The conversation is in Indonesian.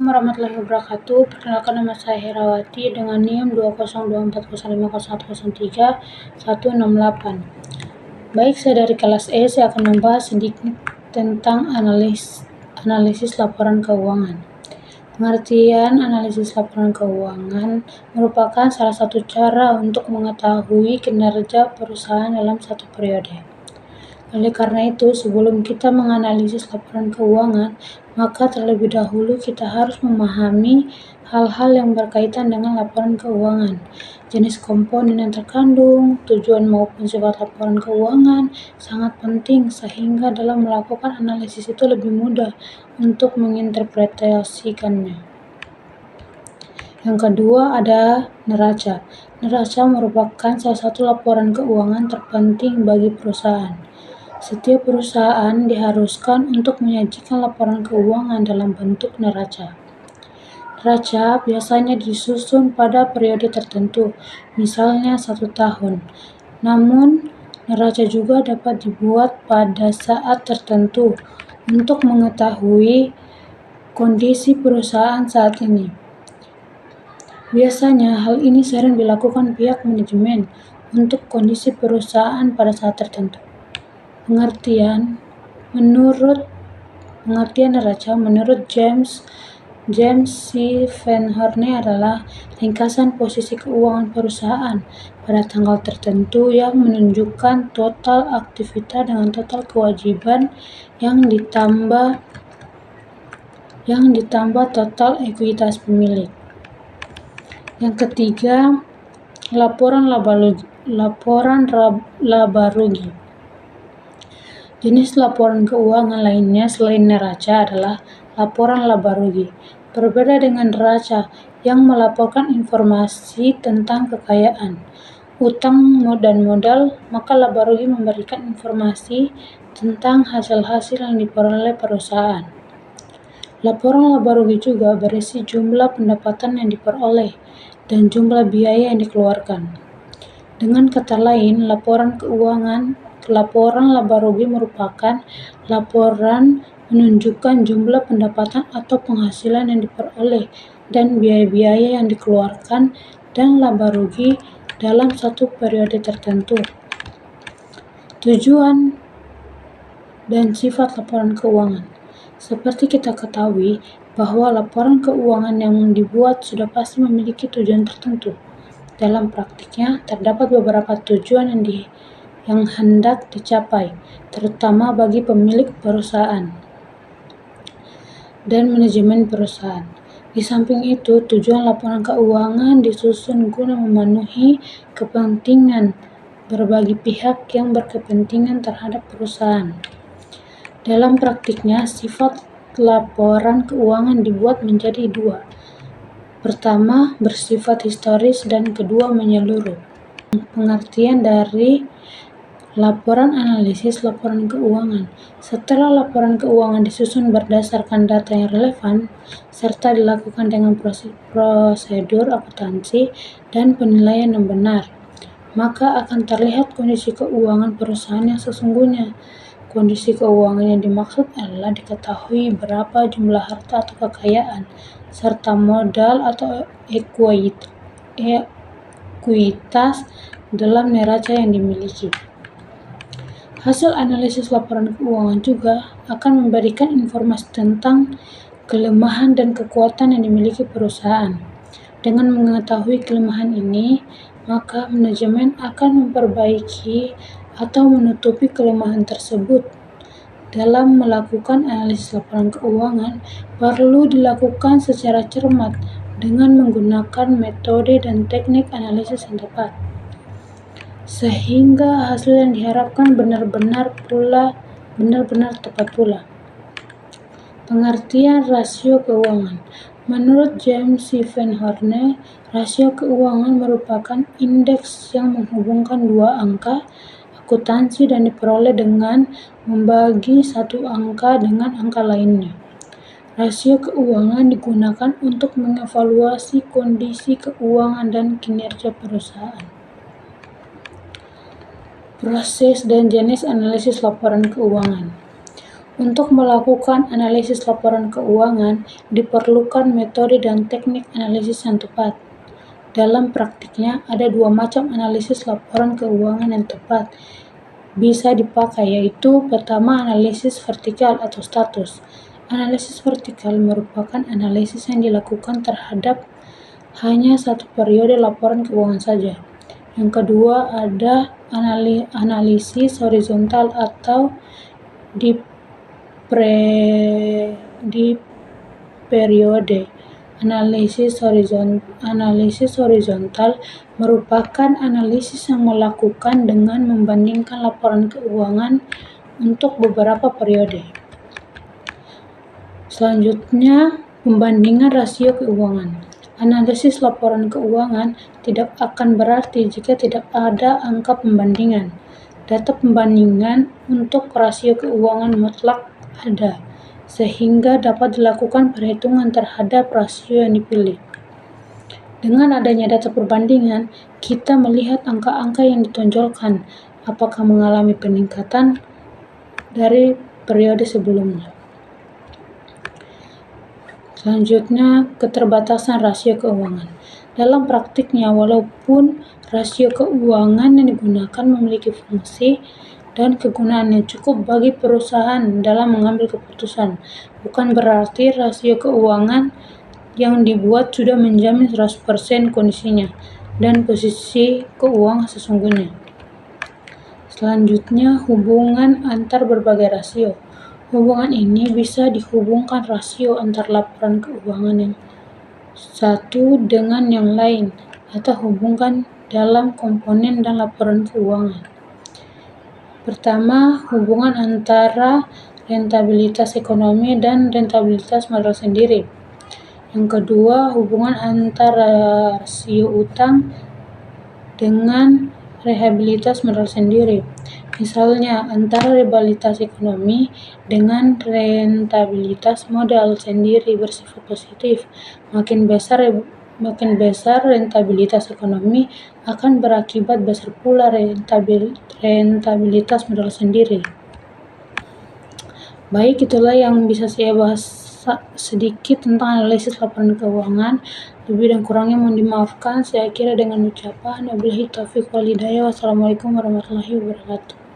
warahmatullahi wabarakatuh. Perkenalkan, nama saya Herawati dengan NIM 2024050131168. Baik, saya dari kelas E. Saya akan membahas sedikit tentang analisis laporan keuangan. Pengertian analisis laporan keuangan merupakan salah satu cara untuk mengetahui kinerja perusahaan dalam satu periode. Oleh karena itu, sebelum kita menganalisis laporan keuangan, maka terlebih dahulu kita harus memahami hal-hal yang berkaitan dengan laporan keuangan, jenis komponen yang terkandung, tujuan maupun sifat laporan keuangan sangat penting sehingga dalam melakukan analisis itu lebih mudah untuk menginterpretasikannya. Yang kedua ada neraca. Neraca merupakan salah satu laporan keuangan terpenting bagi perusahaan. Setiap perusahaan diharuskan untuk menyajikan laporan keuangan dalam bentuk neraca. Neraca biasanya disusun pada periode tertentu, misalnya 1 tahun. Namun, neraca juga dapat dibuat pada saat tertentu untuk mengetahui kondisi perusahaan saat ini. Biasanya, hal ini sering dilakukan pihak manajemen untuk kondisi perusahaan pada saat tertentu. Pengertian neraca menurut James C. Van Horne adalah ringkasan posisi keuangan perusahaan pada tanggal tertentu yang menunjukkan total aktivitas dengan total kewajiban yang ditambah total ekuitas pemilik. Yang ketiga, laporan laba rugi. Jenis laporan keuangan lainnya selain neraca adalah laporan laba rugi. Berbeda dengan neraca yang melaporkan informasi tentang kekayaan, utang dan modal, maka laba rugi memberikan informasi tentang hasil-hasil yang diperoleh perusahaan. Laporan laba rugi juga berisi jumlah pendapatan yang diperoleh dan jumlah biaya yang dikeluarkan. Dengan kata lain, laporan laba rugi merupakan laporan menunjukkan jumlah pendapatan atau penghasilan yang diperoleh dan biaya-biaya yang dikeluarkan dan laba rugi dalam satu periode tertentu. Tujuan dan sifat laporan keuangan. Seperti kita ketahui bahwa laporan keuangan yang dibuat sudah pasti memiliki tujuan tertentu. Dalam praktiknya, terdapat beberapa tujuan yang hendak dicapai, terutama bagi pemilik perusahaan dan manajemen perusahaan. Di samping itu, tujuan laporan keuangan disusun guna memenuhi kepentingan berbagai pihak yang berkepentingan terhadap perusahaan. Dalam praktiknya, sifat laporan keuangan dibuat menjadi 2. Pertama, bersifat historis dan kedua, menyeluruh. Pengertian dari analisis laporan keuangan. Setelah laporan keuangan disusun berdasarkan data yang relevan, serta dilakukan dengan prosedur akuntansi dan penilaian yang benar, maka akan terlihat kondisi keuangan perusahaan yang sesungguhnya. Kondisi keuangan yang dimaksud adalah diketahui berapa jumlah harta atau kekayaan, serta modal atau ekuitas dalam neraca yang dimiliki. Hasil analisis laporan keuangan juga akan memberikan informasi tentang kelemahan dan kekuatan yang dimiliki perusahaan. Dengan mengetahui kelemahan ini, maka manajemen akan memperbaiki atau menutupi kelemahan tersebut. Dalam melakukan analisis laporan keuangan, perlu dilakukan secara cermat dengan menggunakan metode dan teknik analisis yang tepat, sehingga hasil yang diharapkan benar-benar tepat pula. Pengertian rasio keuangan. Menurut James C. Van Horne, rasio keuangan merupakan indeks yang menghubungkan 2 angka akuntansi dan diperoleh dengan membagi satu angka dengan angka lainnya. Rasio keuangan digunakan untuk mengevaluasi kondisi keuangan dan kinerja perusahaan. Proses dan jenis analisis laporan keuangan. Untuk melakukan analisis laporan keuangan, diperlukan metode dan teknik analisis yang tepat. Dalam praktiknya, ada dua macam analisis laporan keuangan yang tepat bisa dipakai, yaitu pertama analisis vertikal atau status. Analisis vertikal merupakan analisis yang dilakukan terhadap hanya satu periode laporan keuangan saja. Yang kedua ada analisis horizontal atau di periode. Analisis horizontal merupakan analisis yang melakukan dengan membandingkan laporan keuangan untuk beberapa periode. Selanjutnya, pembandingan rasio keuangan. Analisis laporan keuangan tidak akan berarti jika tidak ada angka pembandingan. Data pembandingan untuk rasio keuangan mutlak ada, sehingga dapat dilakukan perhitungan terhadap rasio yang dipilih. Dengan adanya data perbandingan, kita melihat angka-angka yang ditonjolkan, apakah mengalami peningkatan dari periode sebelumnya. Selanjutnya, keterbatasan rasio keuangan. Dalam praktiknya, walaupun rasio keuangan yang digunakan memiliki fungsi dan kegunaan yang cukup bagi perusahaan dalam mengambil keputusan, bukan berarti rasio keuangan yang dibuat sudah menjamin 100% kondisinya dan posisi keuangan sesungguhnya. Selanjutnya, hubungan antar berbagai rasio. Hubungan ini bisa dihubungkan rasio antar laporan keuangan yang satu dengan yang lain atau hubungkan dalam komponen dan laporan keuangan. Pertama, hubungan antara rentabilitas ekonomi dan rentabilitas modal sendiri. Yang kedua, hubungan antara rasio utang dengan rentabilitas modal sendiri. Misalnya, antara rentabilitas ekonomi dengan rentabilitas modal sendiri bersifat positif. Makin besar rentabilitas ekonomi akan berakibat besar pula rentabilitas modal sendiri. Baik, itulah yang bisa saya bahas sedikit tentang analisis laporan keuangan. Lebih dan kurangnya mohon dimaafkan. Saya kira dengan ucapan wabillahi taufiq wal hidayah. Wassalamualaikum warahmatullahi wabarakatuh.